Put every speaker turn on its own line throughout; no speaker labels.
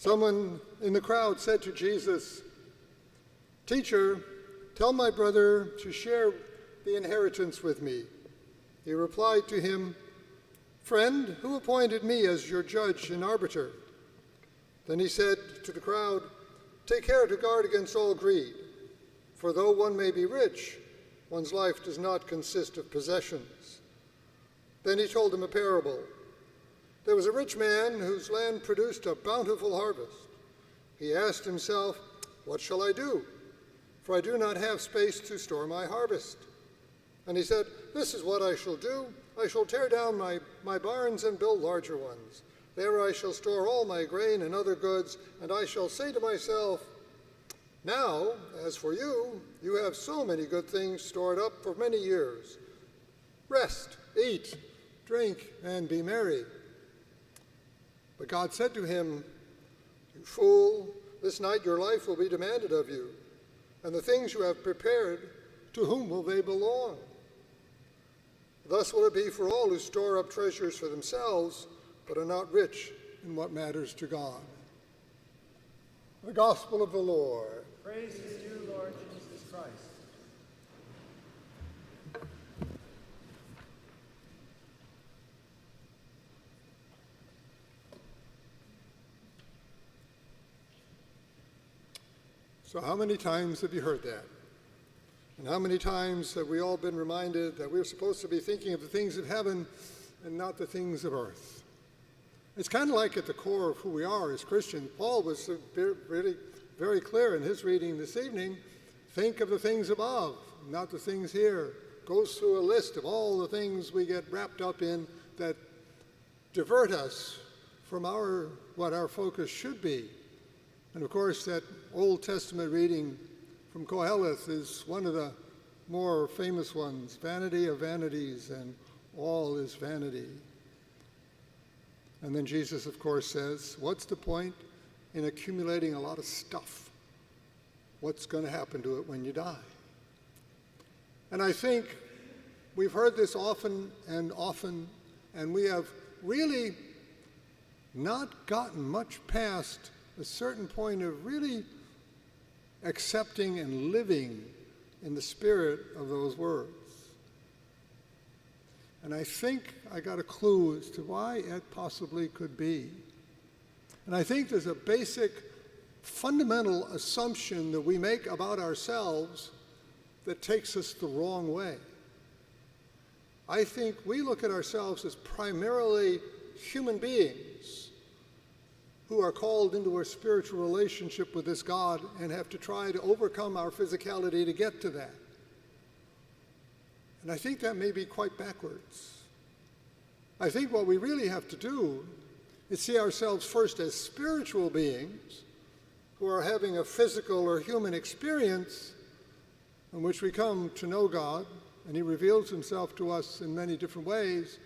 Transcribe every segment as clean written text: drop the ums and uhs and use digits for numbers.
Someone in the crowd said to Jesus, "Teacher, tell my brother to share the inheritance with me." He replied to him, "Friend, who appointed me as your judge and arbiter?" Then he said to the crowd, "Take care to guard against all greed, for though one may be rich, one's life does not consist of possessions." Then he told them a parable. There was a rich man whose land produced a bountiful harvest. He asked himself, "What shall I do? For I do not have space to store my harvest." And he said, "This is what I shall do. I shall tear down my barns and build larger ones. There I shall store all my grain and other goods, and I shall say to myself, 'Now, as for you, you have so many good things stored up for many years. Rest, eat, drink, and be merry.' But God said to him, 'You fool, this night your life will be demanded of you, and the things you have prepared, to whom will they belong?' Thus will it be for all who store up treasures for themselves, but are not rich in what matters to God." The Gospel of the Lord.
Praise is due, Lord Jesus Christ.
So how many times have you heard that? And how many times have we all been reminded that we're supposed to be thinking of the things of heaven and not the things of earth? It's kind of like at the core of who we are as Christians. Paul was really very clear in his reading this evening. Think of the things above, not the things here. Goes through a list of all the things we get wrapped up in that divert us from what our focus should be. And of course, that Old Testament reading from Colette is one of the more famous ones. Vanity of vanities, and all is vanity. And then Jesus, of course, says, what's the point in accumulating a lot of stuff? What's going to happen to it when you die? And I think we've heard this often, and we have really not gotten much past a certain point of really accepting and living in the spirit of those words. And I think I got a clue as to why it possibly could be. And I think there's a basic fundamental assumption that we make about ourselves that takes us the wrong way. I think we look at ourselves as primarily human beings who are called into a spiritual relationship with this God and have to try to overcome our physicality to get to that. And I think that may be quite backwards. I think what we really have to do is see ourselves first as spiritual beings who are having a physical or human experience in which we come to know God, and He reveals Himself to us in many different ways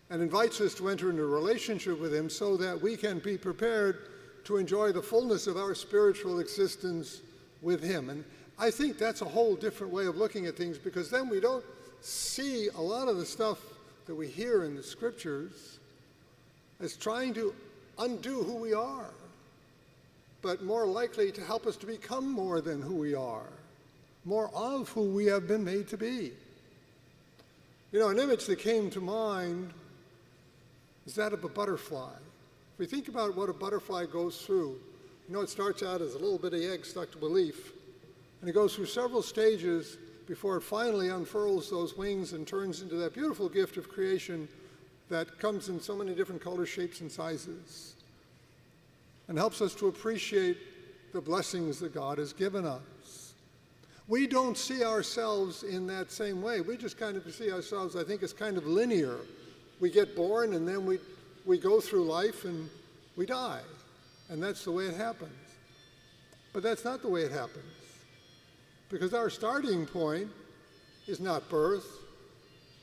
and invites us to enter into a relationship with Him so that we can be prepared to enjoy the fullness of our spiritual existence with Him. And I think that's a whole different way of looking at things, because then we don't see a lot of the stuff that we hear in the Scriptures as trying to undo who we are, but more likely to help us to become more than who we are, more of who we have been made to be. You know, an image that came to mind is that of a butterfly. If we think about what a butterfly goes through, you know, it starts out as a little bitty egg stuck to a leaf, and it goes through several stages before it finally unfurls those wings and turns into that beautiful gift of creation that comes in so many different colors, shapes, and sizes, and helps us to appreciate the blessings that God has given us. We don't see ourselves in that same way. We just kind of see ourselves, I think, as kind of linear. We get born, and then we go through life, and we die. And that's the way it happens. But that's not the way it happens. Because our starting point is not birth.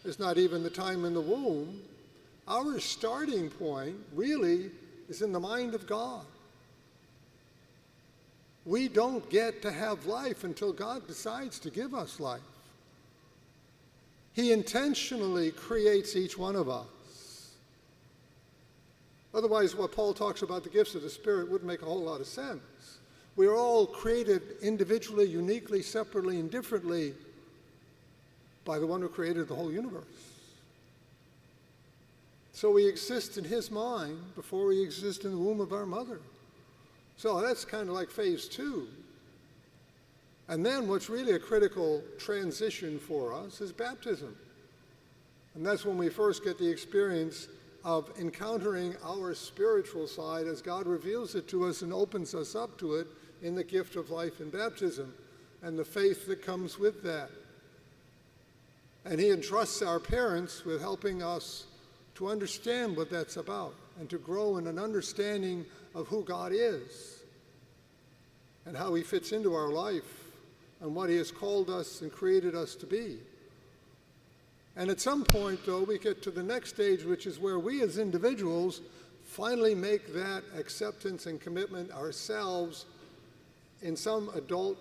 It's not even the time in the womb. Our starting point really is in the mind of God. We don't get to have life until God decides to give us life. He intentionally creates each one of us. Otherwise, what Paul talks about the gifts of the Spirit wouldn't make a whole lot of sense. We are all created individually, uniquely, separately, and differently by the one who created the whole universe. So we exist in his mind before we exist in the womb of our mother. So that's kind of like phase 2. And then what's really a critical transition for us is baptism. And that's when we first get the experience of encountering our spiritual side as God reveals it to us and opens us up to it in the gift of life in baptism and the faith that comes with that. And he entrusts our parents with helping us to understand what that's about and to grow in an understanding of who God is and how he fits into our life and what he has called us and created us to be. And at some point, though, we get to the next stage, which is where we as individuals finally make that acceptance and commitment ourselves in some adult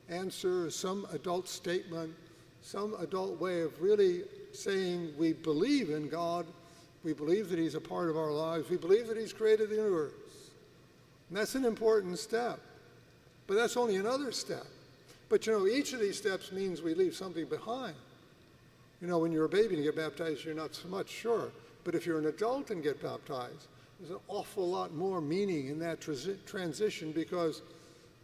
answer, some adult statement, some adult way of really saying we believe in God, we believe that he's a part of our lives, we believe that he's created the universe. And that's an important step. But that's only another step. But each of these steps means we leave something behind. When you're a baby and you get baptized, you're not so much sure. But if you're an adult and get baptized, there's an awful lot more meaning in that transition, because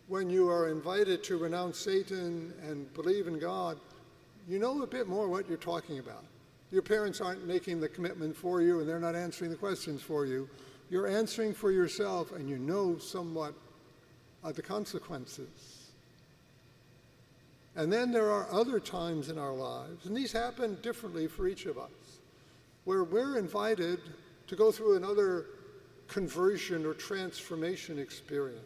when you are invited to renounce Satan and believe in God, you know a bit more what you're talking about. Your parents aren't making the commitment for you, and they're not answering the questions for you. You're answering for yourself, and you know somewhat of the consequences. And then there are other times in our lives, and these happen differently for each of us, where we're invited to go through another conversion or transformation experience.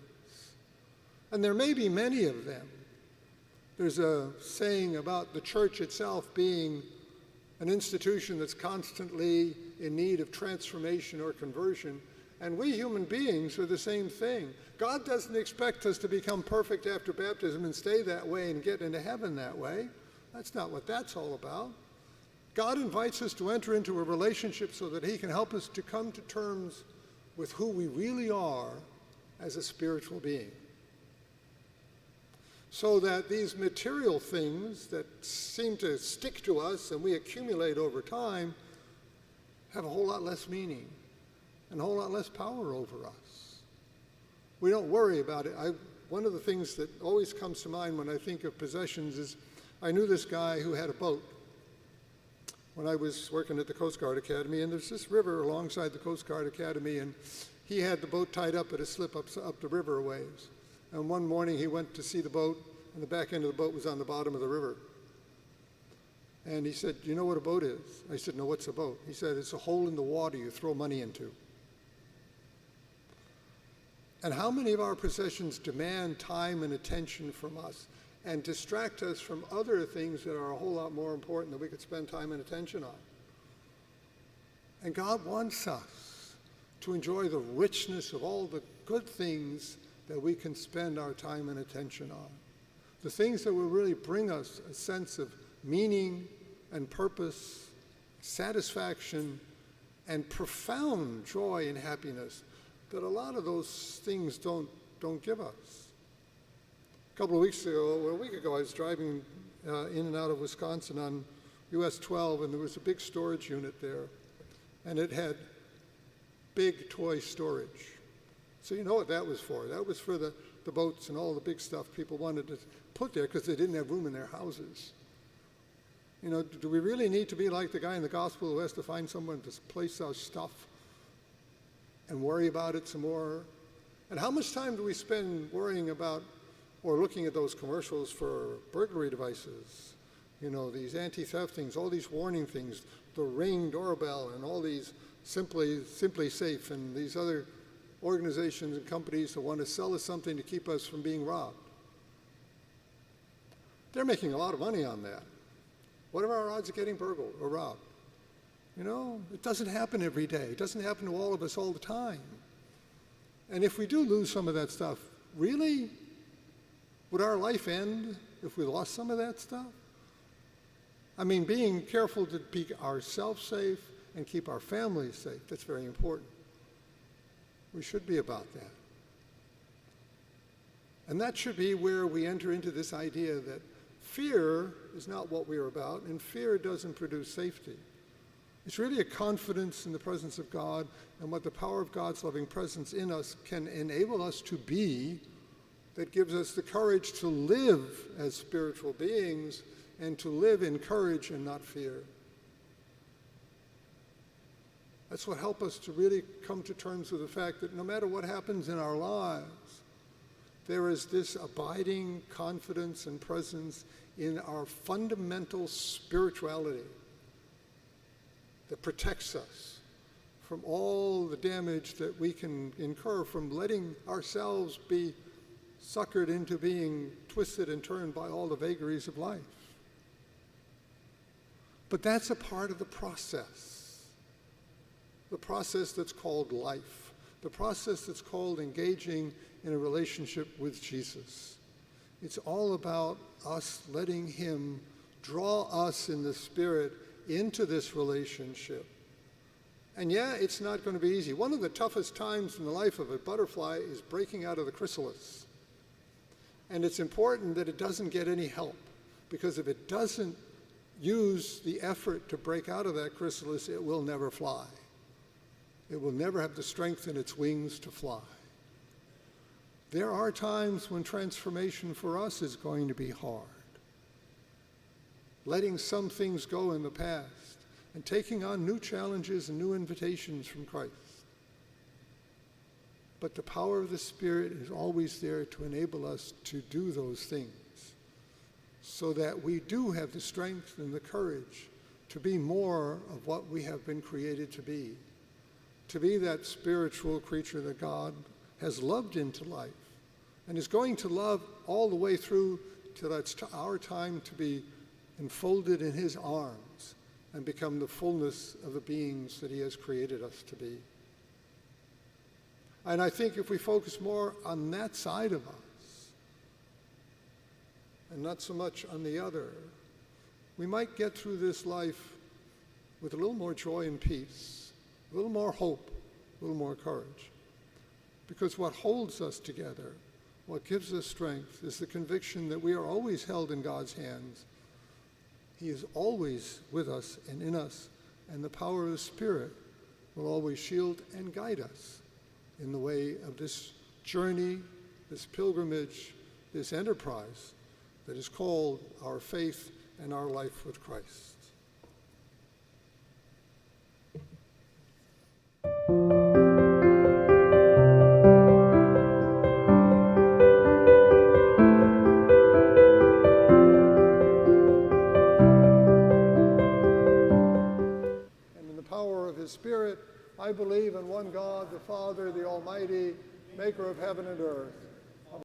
And there may be many of them. There's a saying about the church itself being an institution that's constantly in need of transformation or conversion. And we human beings are the same thing. God doesn't expect us to become perfect after baptism and stay that way and get into heaven that way. That's not what that's all about. God invites us to enter into a relationship so that he can help us to come to terms with who we really are as a spiritual being. So that these material things that seem to stick to us and we accumulate over time have a whole lot less meaning and a whole lot less power over us. We don't worry about it. One of the things that always comes to mind when I think of possessions is I knew this guy who had a boat when I was working at the Coast Guard Academy, and there's this river alongside the Coast Guard Academy, and he had the boat tied up at a slip up the river a ways. And one morning he went to see the boat, and the back end of the boat was on the bottom of the river. And he said, "Do you know what a boat is?" I said, "No, what's a boat?" He said, "It's a hole in the water you throw money into." And how many of our possessions demand time and attention from us and distract us from other things that are a whole lot more important that we could spend time and attention on? And God wants us to enjoy the richness of all the good things that we can spend our time and attention on. The things that will really bring us a sense of meaning and purpose, satisfaction, and profound joy and happiness that a lot of those things don't give us. A couple of weeks ago, or a week ago, I was driving in and out of Wisconsin on US 12, and there was a big storage unit there, and it had big toy storage. So you know what that was for. That was for the boats and all the big stuff people wanted to put there because they didn't have room in their houses. Do we really need to be like the guy in the gospel who has to find someone to place our stuff and worry about it some more? And how much time do we spend worrying about or looking at those commercials for burglary devices? These anti-theft things, all these warning things, the Ring doorbell, and all these Simply Safe, and these other organizations and companies that want to sell us something to keep us from being robbed. They're making a lot of money on that. What are our odds of getting burgled or robbed? It doesn't happen every day. It doesn't happen to all of us all the time. And if we do lose some of that stuff, really, would our life end if we lost some of that stuff? I mean, being careful to keep ourselves safe and keep our families safe, that's very important. We should be about that. And that should be where we enter into this idea that fear is not what we're about, and fear doesn't produce safety. It's really a confidence in the presence of God and what the power of God's loving presence in us can enable us to be that gives us the courage to live as spiritual beings and to live in courage and not fear. That's what helps us to really come to terms with the fact that no matter what happens in our lives, there is this abiding confidence and presence in our fundamental spirituality that protects us from all the damage that we can incur from letting ourselves be suckered into being twisted and turned by all the vagaries of life. But that's a part of the process that's called life, the process that's called engaging in a relationship with Jesus. It's all about us letting him draw us in the Spirit into this relationship. And yeah, it's not going to be easy. One of the toughest times in the life of a butterfly is breaking out of the chrysalis. And it's important that it doesn't get any help, because if it doesn't use the effort to break out of that chrysalis, it will never fly. It will never have the strength in its wings to fly. There are times when transformation for us is going to be hard. Letting some things go in the past and taking on new challenges and new invitations from Christ. But the power of the Spirit is always there to enable us to do those things so that we do have the strength and the courage to be more of what we have been created to be that spiritual creature that God has loved into life and is going to love all the way through till it's our time to be enfolded in his arms and become the fullness of the beings that he has created us to be. And I think if we focus more on that side of us and not so much on the other, we might get through this life with a little more joy and peace, a little more hope, a little more courage. Because what holds us together, what gives us strength, is the conviction that we are always held in God's hands. He is always with us and in us, and the power of the Spirit will always shield and guide us in the way of this journey, this pilgrimage, this enterprise that is called our faith and our life with Christ. Spirit, I believe in one God, the Father, the Almighty, maker of heaven and earth,